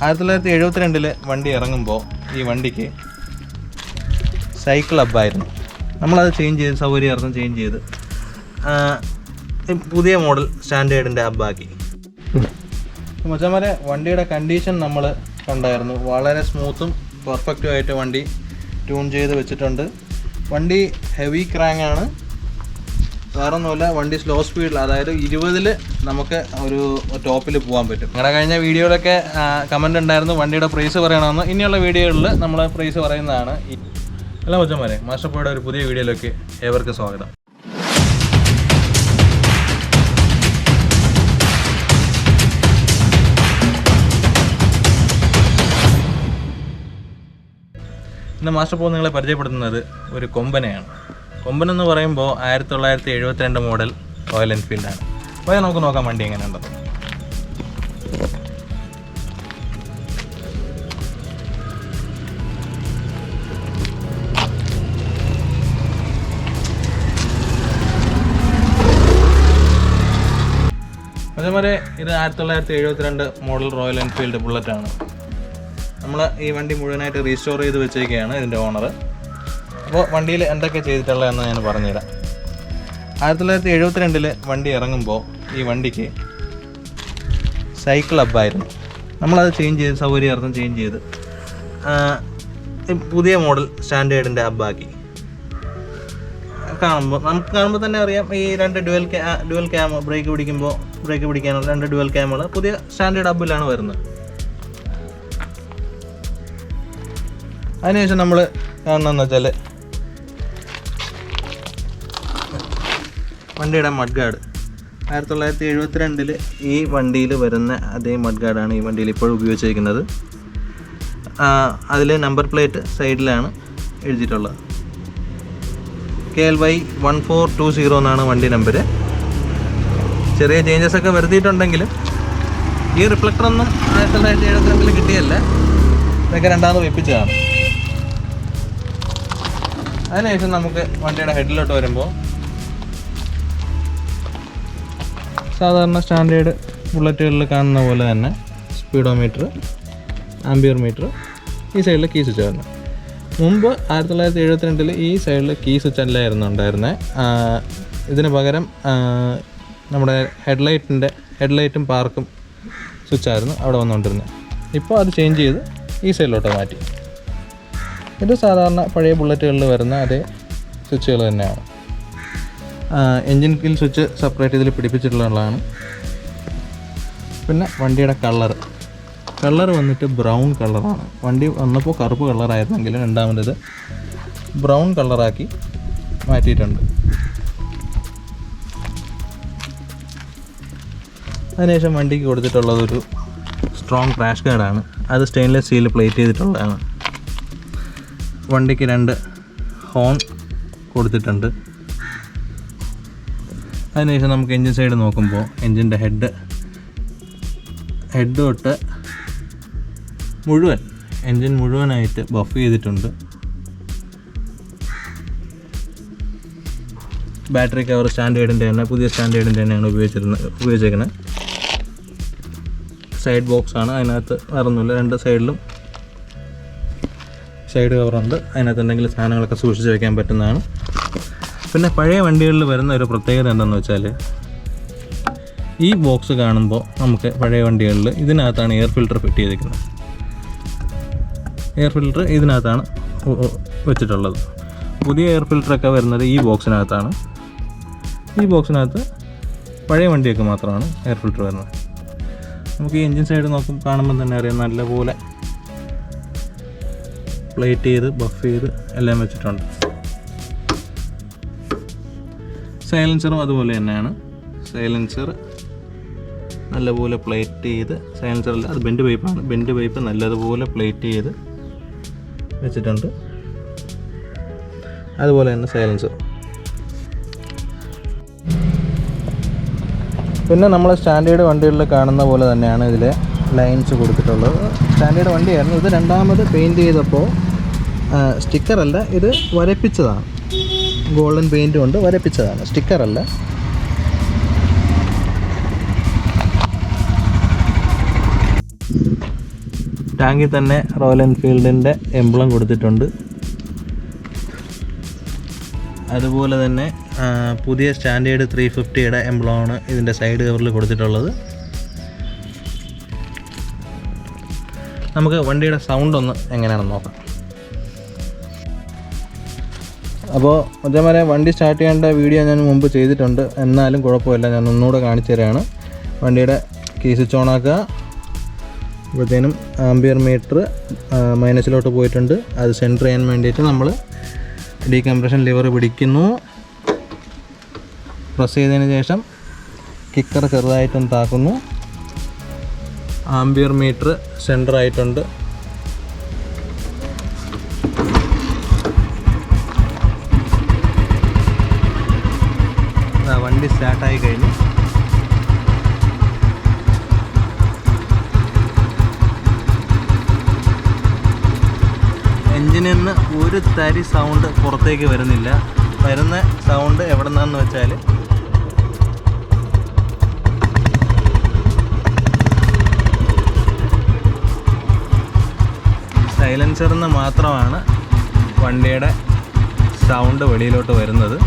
1972 വണ്ടി ഇറങ്ങുമ്പോൾ ഈ വണ്ടിക്ക് സൈക്കിൾ ഹബ്ബായിരുന്നു. നമ്മളത് ചേഞ്ച് ചെയ്ത് സൗകര്യാർത്ഥം ചേഞ്ച് ചെയ്ത് പുതിയ മോഡൽ സ്റ്റാൻഡേർഡിൻ്റെ ഹബ്ബാക്കി. മച്ചാന്മാരെ, വണ്ടിയുടെ കണ്ടീഷൻ നമ്മൾ കണ്ടായിരുന്നു. വളരെ സ്മൂത്തും പെർഫെക്റ്റും ആയിട്ട് വണ്ടി ട്യൂൺ ചെയ്ത് വെച്ചിട്ടുണ്ട്. വണ്ടി ഹെവി ക്രാങ്ങാണ്, വേറൊന്നുമില്ല. വണ്ടി സ്ലോ സ്പീഡിൽ, അതായത് 20 നമുക്ക് ഒരു ടോപ്പിൽ പോകാൻ പറ്റും. നിങ്ങളുടെ കഴിഞ്ഞ വീഡിയോയിലൊക്കെ കമൻ്റ് ഉണ്ടായിരുന്നു വണ്ടിയുടെ പ്രൈസ് പറയണമെന്ന്. ഇനിയുള്ള വീഡിയോകളിൽ നമ്മൾ പ്രൈസ് പറയുന്നതാണ്. എല്ലാ മച്ചന്മാരെ, മാസ്റ്റർ പോയുടെ ഒരു പുതിയ വീഡിയോയിലേക്ക് ഏവർക്കും സ്വാഗതം. ഇന്ന് മാസ്റ്റർ പോ നിങ്ങളെ പരിചയപ്പെടുത്തുന്നത് ഒരു കൊമ്പനെയാണ്. കൊമ്പൻ എന്ന് പറയുമ്പോൾ 1972 മോഡൽ റോയൽ എൻഫീൽഡാണ്. അപ്പോൾ നമുക്ക് നോക്കാം വണ്ടി എങ്ങനെയുണ്ടെന്ന്. അതേപോലെ ഇത് 1972 മോഡൽ റോയൽ എൻഫീൽഡ് ബുള്ളറ്റാണ്. നമ്മൾ ഈ വണ്ടി മുഴുവനായിട്ട് റീസ്റ്റോർ ചെയ്ത് വെച്ചേക്കുകയാണ് ഇതിൻ്റെ ഓണർ. അപ്പോൾ വണ്ടിയിൽ എന്തൊക്കെ ചെയ്തിട്ടുള്ളതെന്ന് ഞാൻ പറഞ്ഞുതരാം. 1972 വണ്ടി ഇറങ്ങുമ്പോൾ ഈ വണ്ടിക്ക് സൈക്കിൾ ഹബ്ബായിരുന്നു. നമ്മളത് ചേഞ്ച് ചെയ്ത് സൗകര്യാർത്ഥം ചേഞ്ച് ചെയ്ത് പുതിയ മോഡൽ സ്റ്റാൻഡേർഡിൻ്റെ ഹബ്ബാക്കി. നമുക്ക് കാണുമ്പോൾ തന്നെ അറിയാം, ഈ രണ്ട് ഡുവൽ ക്യാം ബ്രേക്ക് പിടിക്കാനുള്ള 2 ഡുവൽ ക്യാമുകൾ പുതിയ സ്റ്റാൻഡേർഡ് ഹബ്ബിലാണ് വരുന്നത്. അതിനുശേഷം നമ്മൾ കാണണമെന്ന് വെച്ചാൽ വണ്ടിയുടെ മഡ് ഗാർഡ്. 1972 ഈ വണ്ടിയിൽ വരുന്ന അതേ മഡ് ഗാർഡാണ് ഈ വണ്ടിയിൽ ഇപ്പോഴും ഉപയോഗിച്ചിരിക്കുന്നത്. അതിൽ നമ്പർ പ്ലേറ്റ് സൈഡിലാണ് എഴുതിയിട്ടുള്ളത്. KLY 1420 എന്നാണ് വണ്ടി നമ്പർ. ചെറിയ ചേഞ്ചസ് ഒക്കെ വരുത്തിയിട്ടുണ്ടെങ്കിലും ഈ റിഫ്ലക്ടറൊന്നും 1972 കിട്ടിയല്ല, ഇതൊക്കെ രണ്ടാമത് വെപ്പിച്ചതാണ്. അതിനുശേഷം നമുക്ക് വണ്ടിയുടെ ഹെഡിലോട്ട് വരുമ്പോൾ സാധാരണ സ്റ്റാൻഡേർഡ് ബുള്ളറ്റുകളിൽ കാണുന്ന പോലെ തന്നെ സ്പീഡോമീറ്റർ, ആംബിയർ മീറ്റർ, ഈ സൈഡിൽ കീ സ്വിച്ച് ആയിരുന്നു. മുമ്പ് 1972 ഈ സൈഡിൽ കീ സ്വിച്ച് അല്ലായിരുന്നു ഉണ്ടായിരുന്നത്. ഇതിന് പകരം നമ്മുടെ ഹെഡ്ലൈറ്റും പാർക്കും സ്വിച്ചായിരുന്നു അവിടെ വന്നുകൊണ്ടിരുന്നത്. ഇപ്പോൾ അത് ചേഞ്ച് ചെയ്ത് ഈ സൈഡിലോട്ട് മാറ്റി. ഇത് സാധാരണ പഴയ ബുള്ളറ്റുകളിൽ വരുന്ന അതേ സ്വിച്ചുകൾ തന്നെയാണ്. എൻജിൻ കിൽ സ്വിച്ച് സെപ്പറേറ്റ് ഇതിൽ പിടിപ്പിച്ചിട്ടുള്ളതാണ്. പിന്നെ വണ്ടിയുടെ കളർ വന്നിട്ട് ബ്രൗൺ കളറാണ്. വണ്ടി വന്നപ്പോൾ കറുപ്പ് കളറായിരുന്നെങ്കിലും രണ്ടാമത് ബ്രൗൺ കളറാക്കി മാറ്റിയിട്ടുണ്ട്. അതിനുശേഷം വണ്ടിക്ക് കൊടുത്തിട്ടുള്ളതൊരു സ്ട്രോങ് ക്രാഷ് ഗാർഡാണ്. അത് സ്റ്റെയിൻലെസ് സ്റ്റീൽ പ്ലേറ്റ് ചെയ്തിട്ടുള്ളതാണ്. വണ്ടിക്ക് 2 ഹോൺ കൊടുത്തിട്ടുണ്ട്. അതിനുശേഷം നമുക്ക് എൻജിൻ സൈഡ് നോക്കുമ്പോൾ എൻജിൻ്റെ ഹെഡ് തൊട്ട് എൻജിൻ മുഴുവനായിട്ട് ബഫ് ചെയ്തിട്ടുണ്ട്. ബാറ്ററി കവർ സ്റ്റാൻഡേർഡിൻ്റെ തന്നെ, പുതിയ സ്റ്റാൻഡേർഡിൻ്റെ തന്നെയാണ് ഉപയോഗിച്ചിരിക്കുന്നത്. സൈഡ് ബോക്സാണ്, അതിനകത്ത് വേറൊന്നുമില്ല. 2 സൈഡിലും സൈഡ് കവറുണ്ട്. അതിനകത്ത് എന്തെങ്കിലും സാധനങ്ങളൊക്കെ സൂക്ഷിച്ച് വയ്ക്കാൻ പറ്റുന്നതാണ്. പിന്നെ പഴയ വണ്ടികളിൽ വരുന്ന ഒരു പ്രത്യേകത എന്താണെന്ന് വെച്ചാൽ, ഈ ബോക്സ് കാണുമ്പോൾ നമുക്ക് പഴയ വണ്ടികളിൽ ഇതിനകത്താണ് എയർ ഫിൽറ്റർ ഫിറ്റ് ചെയ്തിരിക്കുന്നത്. എയർ ഫിൽറ്റർ ഇതിനകത്താണ് വെച്ചിട്ടുള്ളത്. പുതിയ എയർ ഫിൽറ്ററൊക്കെ വരുന്നത് ഈ ബോക്സിനകത്താണ്. ഈ ബോക്സിനകത്ത് പഴയ വണ്ടിയൊക്കെ മാത്രമാണ് എയർ ഫിൽറ്റർ വരുന്നത്. നമുക്ക് ഈ എൻജിൻ സൈഡ് കാണുമ്പോൾ തന്നെ അറിയാം, നല്ലപോലെ പ്ലേറ്റ് ചെയ്ത് ബഫ് ചെയ്ത് എല്ലാം വെച്ചിട്ടുണ്ട്. സൈലൻസറും അതുപോലെ തന്നെയാണ്. സൈലൻസർ നല്ലപോലെ പ്ലേറ്റ് ചെയ്ത്, സൈലൻസറല്ല, അത് ബെൻഡ് പൈപ്പാണ്. ബെൻഡ് പൈപ്പ് നല്ലതുപോലെ പ്ലേറ്റ് ചെയ്ത് വെച്ചിട്ടുണ്ട്. അതുപോലെ തന്നെ സൈലൻസർ. പിന്നെ നമ്മൾ സ്റ്റാൻഡേർഡ് വണ്ടികളിൽ കാണുന്ന പോലെ തന്നെയാണ് ഇതിലെ ലൈൻസ് കൊടുത്തിട്ടുള്ളത്. സ്റ്റാൻഡേർഡ് വണ്ടിയായിരുന്നു. ഇത് രണ്ടാമത് പെയിൻറ്റ് ചെയ്തപ്പോൾ സ്റ്റിക്കറല്ല, ഇത് വരപ്പിച്ചതാണ്. ഗോൾഡൻ പെയിൻറ്റ് കൊണ്ട് വരപ്പിച്ചതാണ്, സ്റ്റിക്കറല്ല. ടാങ്കിൽ തന്നെ റോയൽ എൻഫീൽഡിൻ്റെ എംബ്ലം കൊടുത്തിട്ടുണ്ട്. അതുപോലെ തന്നെ പുതിയ സ്റ്റാൻഡേർഡ് 350യുടെ എംബ്ലമാണ് ഇതിൻ്റെ സൈഡ് കവറിൽ കൊടുത്തിട്ടുള്ളത്. നമുക്ക് വണ്ടിയുടെ സൗണ്ട് ഒന്ന് എങ്ങനെയാണെന്ന് നോക്കാം. അപ്പോൾ അതേമാതിരി വണ്ടി സ്റ്റാർട്ട് ചെയ്യേണ്ട വീഡിയോ ഞാൻ മുമ്പ് ചെയ്തിട്ടുണ്ട്, എന്നാലും കുഴപ്പമില്ല, ഞാൻ ഒന്നുകൂടെ കാണിച്ചു തരാണ്. വണ്ടിയുടെ കീ സ്വിച്ച് ഓൺ ആക്കുക. അപ്പോഴത്തേനും ആംബിയർ മീറ്റർ മൈനസിലോട്ട് പോയിട്ടുണ്ട്. അത് സെൻറ്റർ ചെയ്യാൻ വേണ്ടിയിട്ട് നമ്മൾ ഡീകംപ്രഷൻ ലിവർ പിടിക്കുന്നു. പ്രസ് ചെയ്തതിന് ശേഷം കിക്കർ ചെറുതായിട്ടൊന്ന് താക്കുന്നു. ആംബിയർ മീറ്റർ സെൻറ്റർ ആയിട്ടുണ്ട്. വണ്ടി സ്റ്റാർട്ടായി കഴിഞ്ഞു. എൻജിനിൽ നിന്ന് ഒരു തരി സൗണ്ട് പുറത്തേക്ക് വരുന്നില്ല. വരുന്ന സൗണ്ട് എവിടെ നിന്നാന്ന് വെച്ചാൽ സൈലൻസറിൽ നിന്ന് മാത്രമാണ് വണ്ടിയുടെ സൗണ്ട് വെളിയിലോട്ട് വരുന്നത്.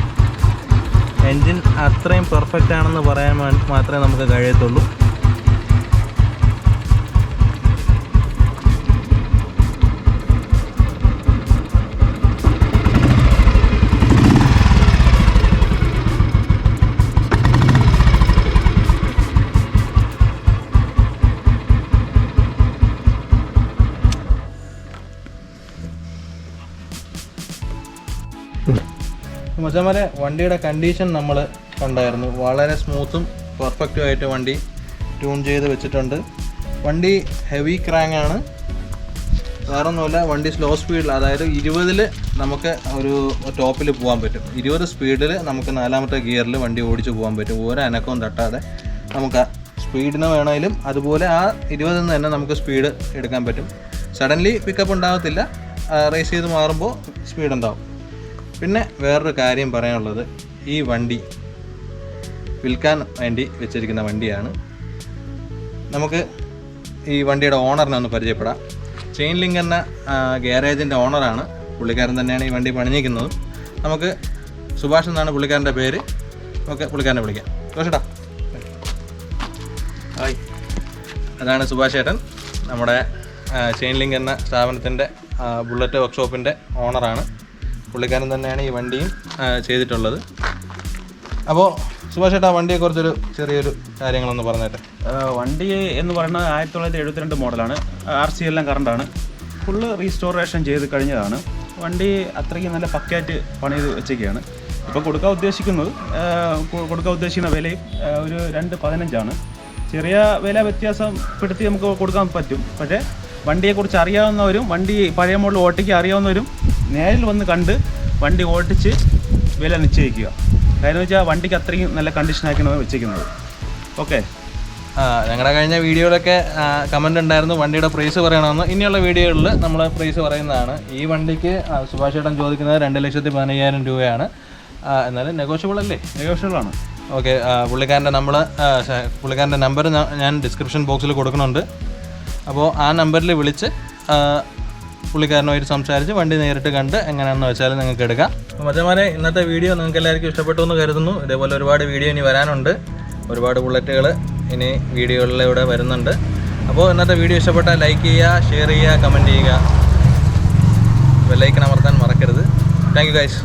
എൻജിൻ അത്രയും പെർഫെക്റ്റ് ആണെന്ന് പറയാൻ മാത്രമേ നമുക്ക് കഴിയത്തുള്ളൂ. മച്ചന്മാരെ, വണ്ടിയുടെ കണ്ടീഷൻ നമ്മൾ കണ്ടായിരുന്നു. വളരെ സ്മൂത്തും പെർഫെക്റ്റും ആയിട്ട് വണ്ടി ട്യൂൺ ചെയ്ത് വെച്ചിട്ടുണ്ട്. വണ്ടി ഹെവി ക്രാങ്ക് ആണ്, വേറൊന്നുമില്ല. വണ്ടി സ്ലോ സ്പീഡിൽ, അതായത് 20 നമുക്ക് ഒരു ടോപ്പിൽ പോകാൻ പറ്റും. 20 സ്പീഡിൽ നമുക്ക് 4ാമത്തെ ഗിയറിൽ വണ്ടി ഓടിച്ച് പോകാൻ പറ്റും. ഒരു അനക്കവും തട്ടാതെ നമുക്ക് സ്പീഡിന് വേണമെങ്കിലും അതുപോലെ ആ 20 തന്നെ നമുക്ക് സ്പീഡ് എടുക്കാൻ പറ്റും. സഡൻലി പിക്കപ്പ് ഉണ്ടാകത്തില്ല, റേസ് ചെയ്ത് മാറുമ്പോൾ സ്പീഡ് ഉണ്ടാവും. പിന്നെ വേറൊരു കാര്യം പറയാനുള്ളത്, ഈ വണ്ടി വിൽക്കാൻ വേണ്ടി വെച്ചിരിക്കുന്ന വണ്ടിയാണ്. നമുക്ക് ഈ വണ്ടിയുടെ ഓണറിനെ ഒന്ന് പരിചയപ്പെടാം. ചെയിൻ ലിങ്ക് എന്ന ഗ്യാരേജിൻ്റെ ഓണറാണ്. പുള്ളിക്കാരൻ തന്നെയാണ് ഈ വണ്ടി പണിഞ്ഞിരിക്കുന്നത്. നമുക്ക് സുഭാഷ് എന്നാണ് പുള്ളിക്കാരൻ്റെ പേര്. നമുക്ക് പുള്ളിക്കാരനെ വിളിക്കാം. സുഭാഷേട്ടാ, ഹായ്. അതാണ് സുഭാഷ് ചേട്ടൻ, നമ്മുടെ ചെയിൻ ലിങ്ക് എന്ന സ്ഥാപനത്തിൻ്റെ ബുള്ളറ്റ് വർക്ക്ഷോപ്പിൻ്റെ ഓണറാണ്. പുള്ളിക്കാരൻ തന്നെയാണ് ഈ വണ്ടിയും ചെയ്തിട്ടുള്ളത്. അപ്പോൾ സുഭാഷ് ചേട്ടാ, വണ്ടിയെക്കുറിച്ചൊരു ചെറിയൊരു കാര്യങ്ങളൊന്ന് പറഞ്ഞേട്ടെ. വണ്ടി എന്ന് പറയുന്നത് 1972 മോഡലാണ്. RC എല്ലാം കറണ്ടാണ്. ഫുള്ള് റീസ്റ്റോറേഷൻ ചെയ്ത് കഴിഞ്ഞതാണ്. വണ്ടി അത്രയ്ക്ക് നല്ല പക്കയായിട്ട് പണി ചെയ്ത് വെച്ചൊക്കെയാണ്. ഇപ്പോൾ കൊടുക്കാൻ ഉദ്ദേശിക്കുന്ന വിലയും ഒരു 2.15 ചെറിയ വില വ്യത്യാസപ്പെടുത്തി നമുക്ക് കൊടുക്കാൻ പറ്റും. പക്ഷേ വണ്ടിയെക്കുറിച്ച് അറിയാവുന്നവരും വണ്ടി പഴയ മോഡൽ ഓട്ടിക്ക് അറിയാവുന്നവരും നേരിൽ വന്ന് കണ്ട് വണ്ടി ഓട്ടിച്ച് വില നിശ്ചയിക്കുക. കാര്യം വെച്ചാൽ വണ്ടിക്ക് അത്രയും നല്ല കണ്ടീഷനാക്കിയാണ് വെച്ചിരിക്കുന്നത്. ഓക്കെ. ഞങ്ങളുടെ കഴിഞ്ഞ വീഡിയോയിലൊക്കെ കമൻ്റ് ഉണ്ടായിരുന്നു വണ്ടിയുടെ പ്രൈസ് പറയണമെന്ന്. ഇനിയുള്ള വീഡിയോകളിൽ നമ്മൾ പ്രൈസ് പറയുന്നതാണ്. ഈ വണ്ടിക്ക് സുഭാഷ് ചേട്ടൻ ചോദിക്കുന്നത് 2,15,000 രൂപയാണ്. എന്നാലും നെഗോഷ്യബിൾ അല്ലേ? നെഗോഷ്യബിളാണ്. ഓക്കെ. പുള്ളിക്കാരൻ്റെ നമ്പർ ഞാൻ ഡിസ്ക്രിപ്ഷൻ ബോക്സിൽ കൊടുക്കുന്നുണ്ട്. അപ്പോൾ ആ നമ്പറിൽ വിളിച്ച് പുള്ളിക്കാരനുമായിട്ട് സംസാരിച്ച് വണ്ടി നേരിട്ട് കണ്ട് എങ്ങനെയാണെന്ന് വെച്ചാൽ നിങ്ങൾക്ക് എടുക്കാം. അപ്പോൾ മച്ചന്മാരെ, ഇന്നത്തെ വീഡിയോ നിങ്ങൾക്ക് എല്ലാവർക്കും ഇഷ്ടപ്പെട്ടു എന്ന് കരുതുന്നു. ഇതേപോലെ ഒരുപാട് വീഡിയോ ഇനി വരാനുണ്ട്. ഒരുപാട് ബുള്ളറ്റുകൾ ഇനി വീഡിയോകളിലൂടെ വരുന്നുണ്ട്. അപ്പോൾ ഇന്നത്തെ വീഡിയോ ഇഷ്ടപ്പെട്ടാൽ ലൈക്ക് ചെയ്യുക, ഷെയർ ചെയ്യുക, കമൻറ്റ് ചെയ്യുക, ബെല്ലൈക്കൺ അമർത്താൻ മറക്കരുത്. Thank you guys.